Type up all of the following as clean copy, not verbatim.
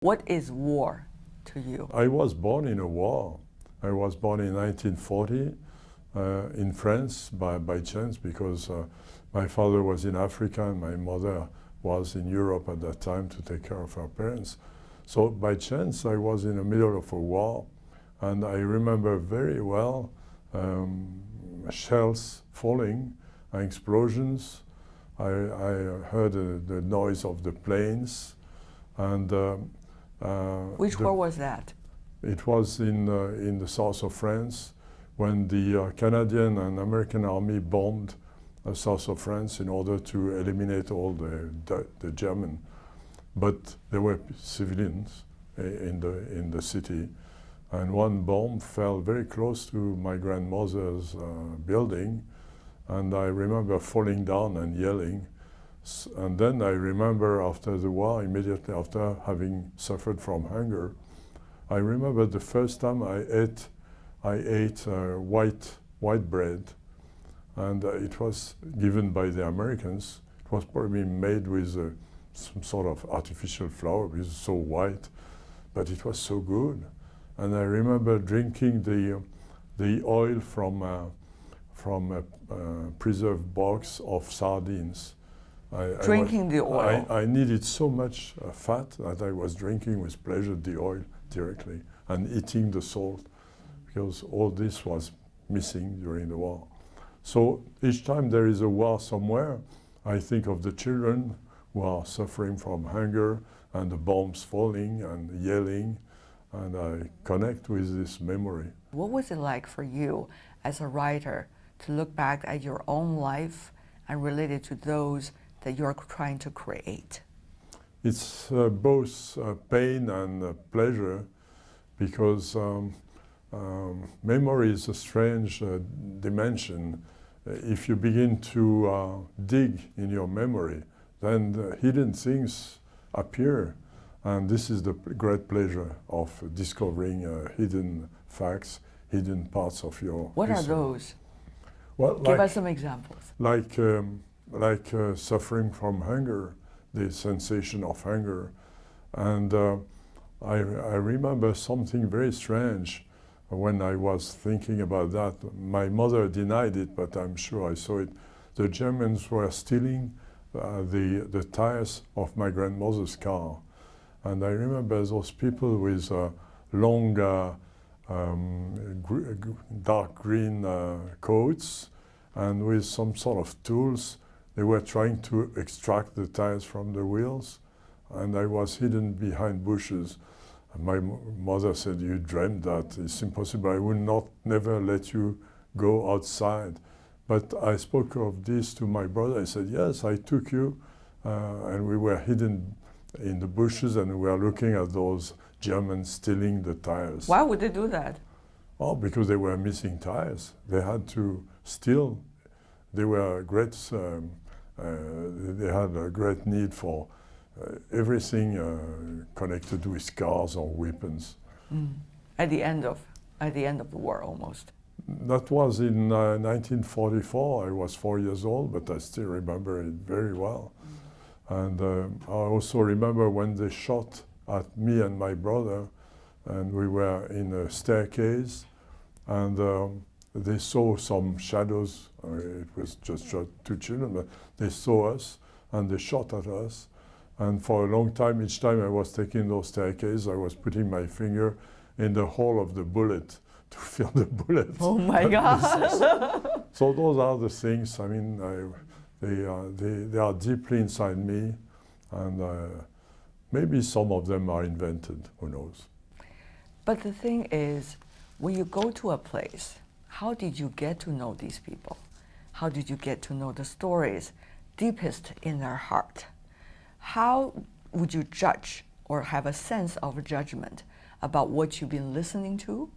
What is war to you? I was born in a war. I was born in 1940 in France by chance because my father was in Africa and my mother was in Europe at that time to take care of her parents. So by chance I was in the middle of a war, and I remember very well shells falling and explosions. I heard the noise of the planes, and Which war was that? it was in the south of France when the Canadian and American army bombed the south of France in order to eliminate all the German. But there were civilians in the city, and one bomb fell very close to my grandmother's building, and I remember falling down and yelling. And then I remember after the war, immediately after having suffered from hunger, I remember the first time I ate white bread, and it was given by the Americans. It was probably made with some sort of artificial flour, because it's so white, but it was so good. And I remember drinking the oil from a preserved box of sardines. Drinking the oil? I needed so much fat that I was drinking with pleasure the oil directly and eating the salt, because all this was missing during the war. So each time there is a war somewhere, I think of the children who are suffering from hunger and the bombs falling and yelling, and I connect with this memory. What was it like for you as a writer to look back at your own life and relate it to those that you're trying to create? It's both pain and pleasure, because memory is a strange dimension. If you begin to dig in your memory, then the hidden things appear. And this is the great pleasure of discovering hidden facts, hidden parts of your What history. are those? Well, Give us some examples. Like suffering from hunger, the sensation of hunger. And I remember something very strange when I was thinking about that. My mother denied it, but I'm sure I saw it. The Germans were stealing the tires of my grandmother's car. And I remember those people with long, dark green coats and with some sort of tools. They were trying to extract the tires from the wheels, and I was hidden behind bushes. And my mother said, "You dreamt that. It's impossible. I will never let you go outside." But I spoke of this to my brother. I said, "Yes, I took you," and we were hidden in the bushes, and we were looking at those Germans stealing the tires. Why would they do that? Oh, because they were missing tires. They had to steal. They were great. They had a great need for everything connected with cars or weapons. At the end of the war, almost. That was in 1944. I was 4 years old, but I still remember it very well. And I also remember when they shot at me and my brother, and we were in a staircase, and they saw some shadows. It was just two children, but they saw us, and they shot at us. And for a long time, each time I was taking those staircases, I was putting my finger in the hole of the bullet to feel the bullet. Oh my God! So those are the things. I mean, they are deeply inside me, and maybe some of them are invented. Who knows? But the thing is, when you go to a place, how did you get to know these people? How did you get to know the stories deepest in their heart? How would you judge or have a sense of judgment about what you've been listening to?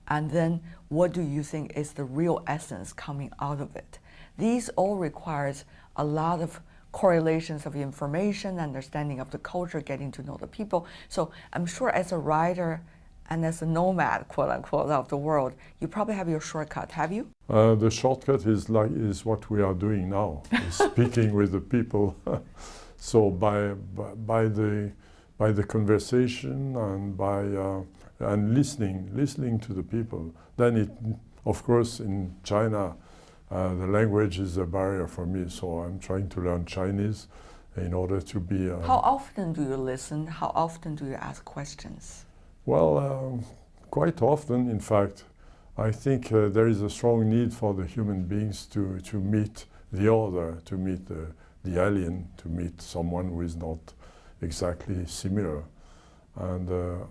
And then what do you think is the real essence coming out of it? These all requires a lot of correlations of information, understanding of the culture, getting to know the people. So I'm sure as a writer and as a nomad, quote unquote, of the world, you probably have your shortcut, have you? The shortcut is what we are doing now, is speaking with the people. So by by the conversation and by and listening to the people. Then it, of course, in China, the language is a barrier for me, so I'm trying to learn Chinese in order to be... How often do you listen? How often do you ask questions? Well, quite often, in fact. I think there is a strong need for the human beings to meet the other, to meet the alien, to meet someone who is not exactly similar. And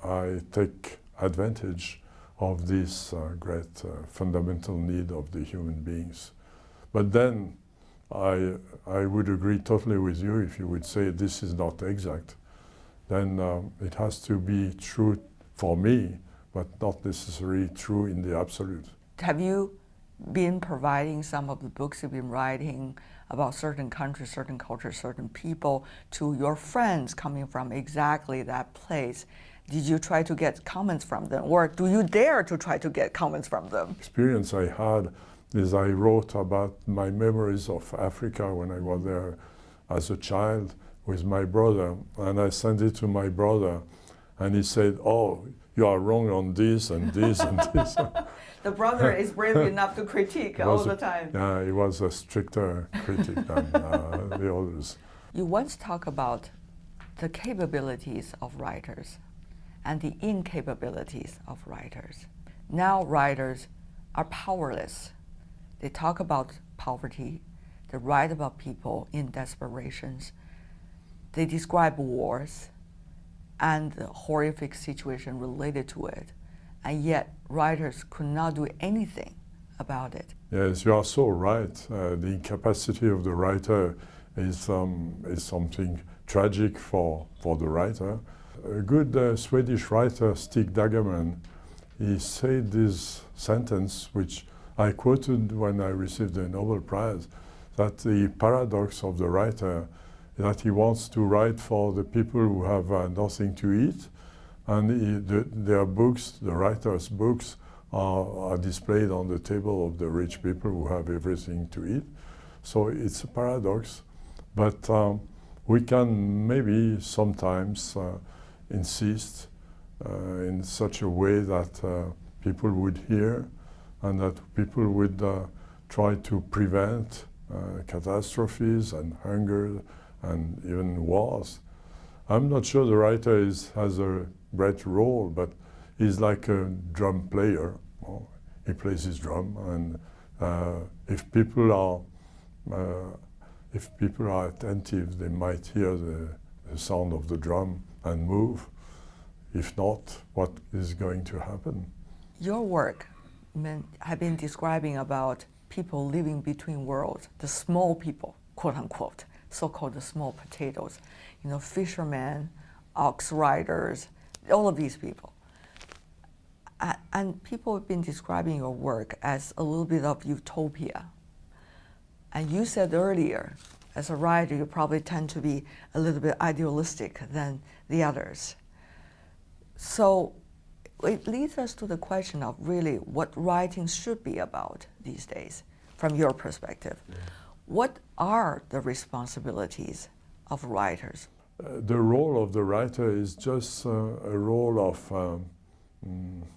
I take advantage of this great fundamental need of the human beings. But then I would agree totally with you if you would say this is not exact. Then it has to be true for me, but not necessarily true in the absolute. Have you been providing some of the books you've been writing about certain countries, certain cultures, certain people to your friends coming from exactly that place? Did you try to get comments from them, or do you dare to try to get comments from them? Experience I had is I wrote about my memories of Africa when I was there as a child with my brother, and I sent it to my brother, and he said, "Oh, you are wrong on this and this and this." The brother is brave enough to critique all the time. Yeah, he was a stricter critic than the others. You once talked about the capabilities of writers and the incapabilities of writers. Now writers are powerless. They talk about poverty, they write about people in desperations, they describe wars and the horrific situation related to it, and yet writers could not do anything about it. Yes, you are so right. The incapacity of the writer is something tragic for the writer. A good Swedish writer, Stig Dagerman, he said this sentence, which I quoted when I received the Nobel Prize, that the paradox of the writer is that he wants to write for the people who have nothing to eat, and their books, the writer's books, are displayed on the table of the rich people who have everything to eat. So it's a paradox, but we can maybe sometimes insist in such a way that people would hear and that people would try to prevent catastrophes and hunger and even wars. I'm not sure the writer has a great role, but he's like a drum player. Well, he plays his drum, and if people are attentive, they might hear the sound of the drum and move. If not, what is going to happen? Your work have been describing about people living between worlds, the small people, quote unquote, so-called the small potatoes, you know, fishermen, ox riders, all of these people. And people have been describing your work as a little bit of utopia. And you said earlier, as a writer, you probably tend to be a little bit idealistic than the others. So it leads us to the question of really what writing should be about these days, from your perspective. Yeah. What are the responsibilities of writers? The role of the writer is just a role of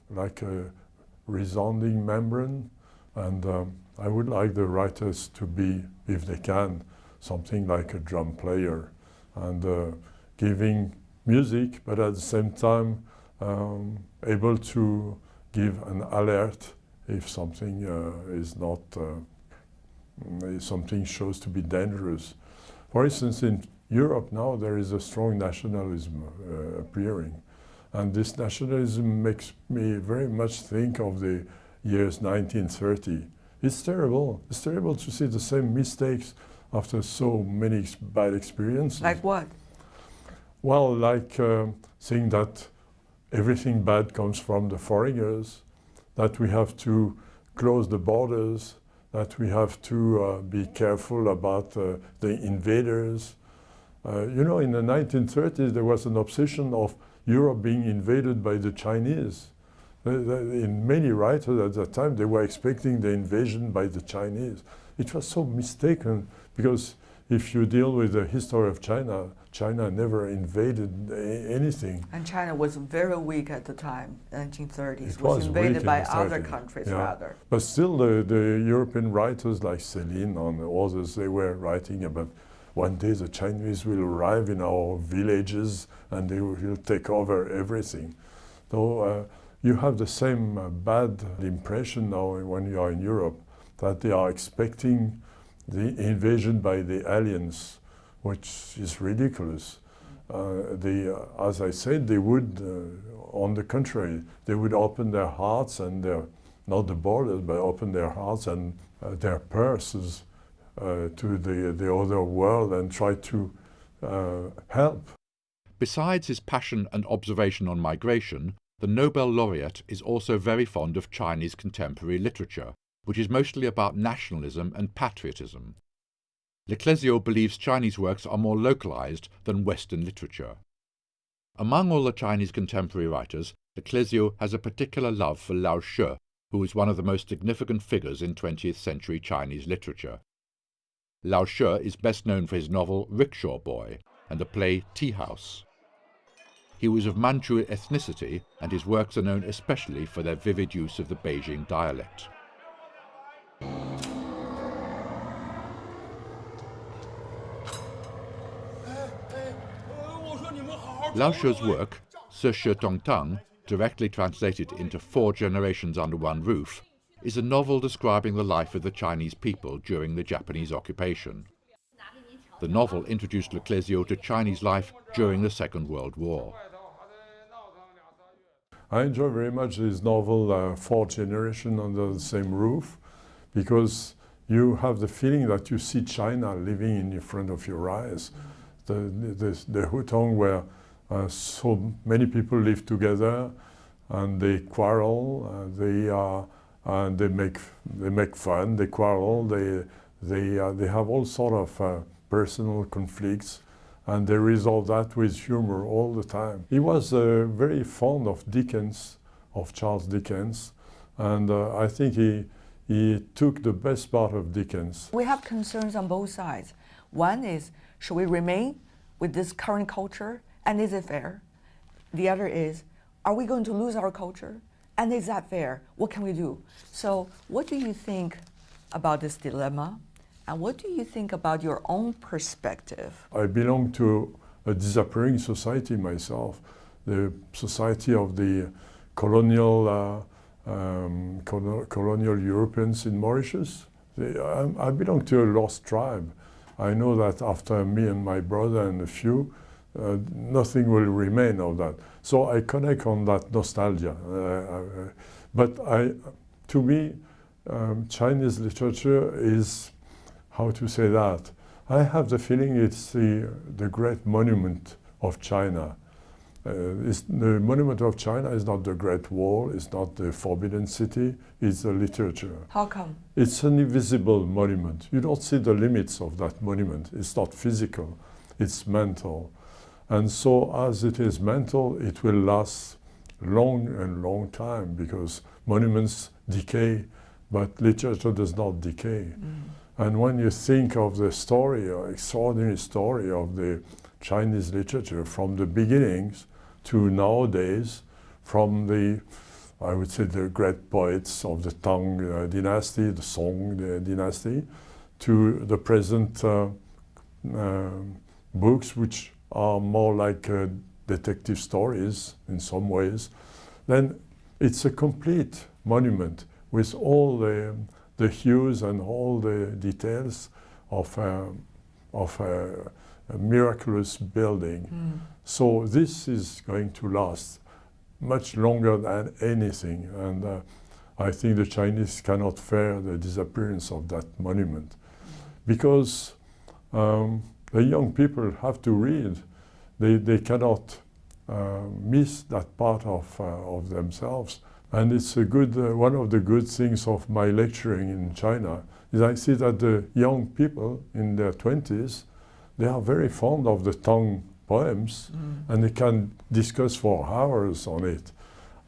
like a resounding membrane, and I would like the writers to be, if they can, something like a drum player, and giving music, but at the same time able to give an alert if something is not, something shows to be dangerous. For instance, in Europe now there is a strong nationalism appearing, and this nationalism makes me very much think of the years 1930. It's terrible. It's terrible to see the same mistakes after so many bad experiences. Like what? Well, like saying that everything bad comes from the foreigners, that we have to close the borders, that we have to be careful about the invaders. You know, in the 1930s, there was an obsession of Europe being invaded by the Chinese. In many writers at that time, they were expecting the invasion by the Chinese. It was so mistaken, because if you deal with the history of China, China never invaded anything. And China was very weak at the time, 1930s. It was invaded by weak in the other 30s, countries, yeah. rather. But still, the European writers like Céline and others, they were writing about one day the Chinese will arrive in our villages and they will take over everything. So you have the same bad impression now when you are in Europe, that they are expecting the invasion by the aliens, which is ridiculous. As I said, they would, on the contrary, they would open their hearts and not the borders, but open their hearts and their purses to the other world and try to help. Besides his passion and observation on migration, the Nobel laureate is also very fond of Chinese contemporary literature, which is mostly about nationalism and patriotism. Le Clézio believes Chinese works are more localized than Western literature. Among all the Chinese contemporary writers, Le Clézio has a particular love for Lao She, who is one of the most significant figures in 20th century Chinese literature. Lao She is best known for his novel Rickshaw Boy and the play Tea House. He was of Manchu ethnicity, and his works are known especially for their vivid use of the Beijing dialect. Lao She's work, Ce She Tong Tang, directly translated into 4 generations under one roof, is a novel describing the life of the Chinese people during the Japanese occupation. The novel introduced Le Clézio to Chinese life during the Second World War. I enjoy very much this novel, 4 generations under the same roof, because you have the feeling that you see China living in front of your eyes. The Hutong, where so many people live together and they quarrel, they make fun, they quarrel, they have all sort of personal conflicts, and they resolve that with humor all the time. He was very fond of Dickens, of Charles Dickens, and I think he took the best part of Dickens. We have concerns on both sides. One is, should we remain with this current culture, and is it fair? The other is, are we going to lose our culture, and is that fair? What can we do? So what do you think about this dilemma? And what do you think about your own perspective? I belong to a disappearing society myself, the society of the colonial Europeans in Mauritius. I belong to a lost tribe. I know that after me and my brother and a few, nothing will remain of that. So I connect on that nostalgia. But to me, Chinese literature is, how to say that? I have the feeling it's the great monument of China. The monument of China is not the Great Wall, it's not the Forbidden City, it's the literature. How come? It's an invisible monument. You don't see the limits of that monument. It's not physical, it's mental. And so as it is mental, it will last long and long time, because monuments decay, but literature does not decay. And when you think of the story, extraordinary story of the Chinese literature from the beginnings to nowadays, from I would say, the great poets of the Tang dynasty, the Song dynasty, to the present books, which are more like detective stories in some ways, then it's a complete monument with all the hues and all the details of a miraculous building. So this is going to last much longer than anything, and I think the Chinese cannot bear the disappearance of that monument, because the young people have to read. They cannot miss that part of themselves. And it's a good, one of the good things of my lecturing in China is I see that the young people in their 20s, they are very fond of the Tang poems, and they can discuss for hours on it.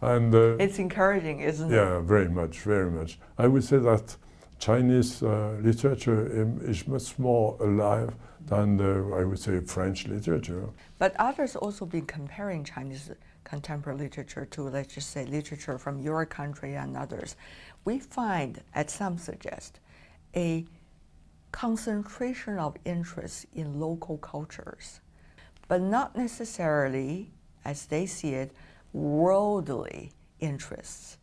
And it's encouraging, isn't it? Yeah, very much, very much. I would say that Chinese literature is much more alive than I would say, French literature. But others also been comparing Chinese contemporary literature to, let's just say, literature from your country and others. We find, as some suggest, a concentration of interest in local cultures, but not necessarily, as they see it, worldly interests.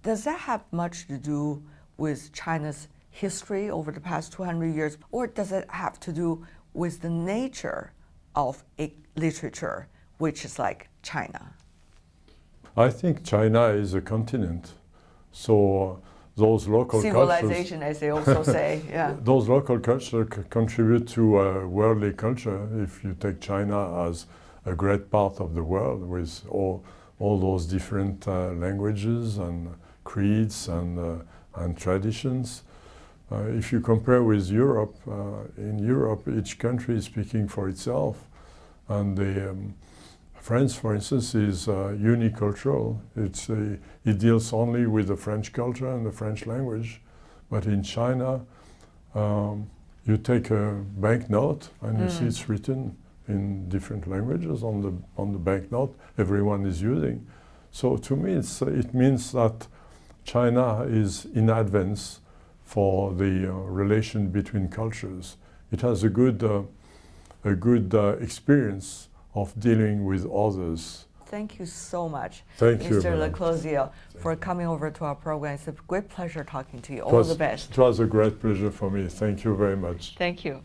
Does that have much to do with China's history over the past 200 years, or does it have to do with the nature of a literature, which is like China? I think China is a continent, so those local civilization, cultures, as they also say, yeah. Those local cultures contribute to worldly culture. If you take China as a great part of the world with all those different languages and creeds and traditions. If you compare with Europe, in Europe each country is speaking for itself, and France, for instance, is unicultural. It deals only with the French culture and the French language, but in China you take a banknote and you see it's written in different languages on the banknote everyone is using. So to me it means that China is in advance for the relation between cultures. It has a good experience of dealing with others. Thank you so much, Thank you, Mr. Le madam. Clézio, for coming over to our program. It's a great pleasure talking to you. All the best. It was a great pleasure for me. Thank you very much. Thank you.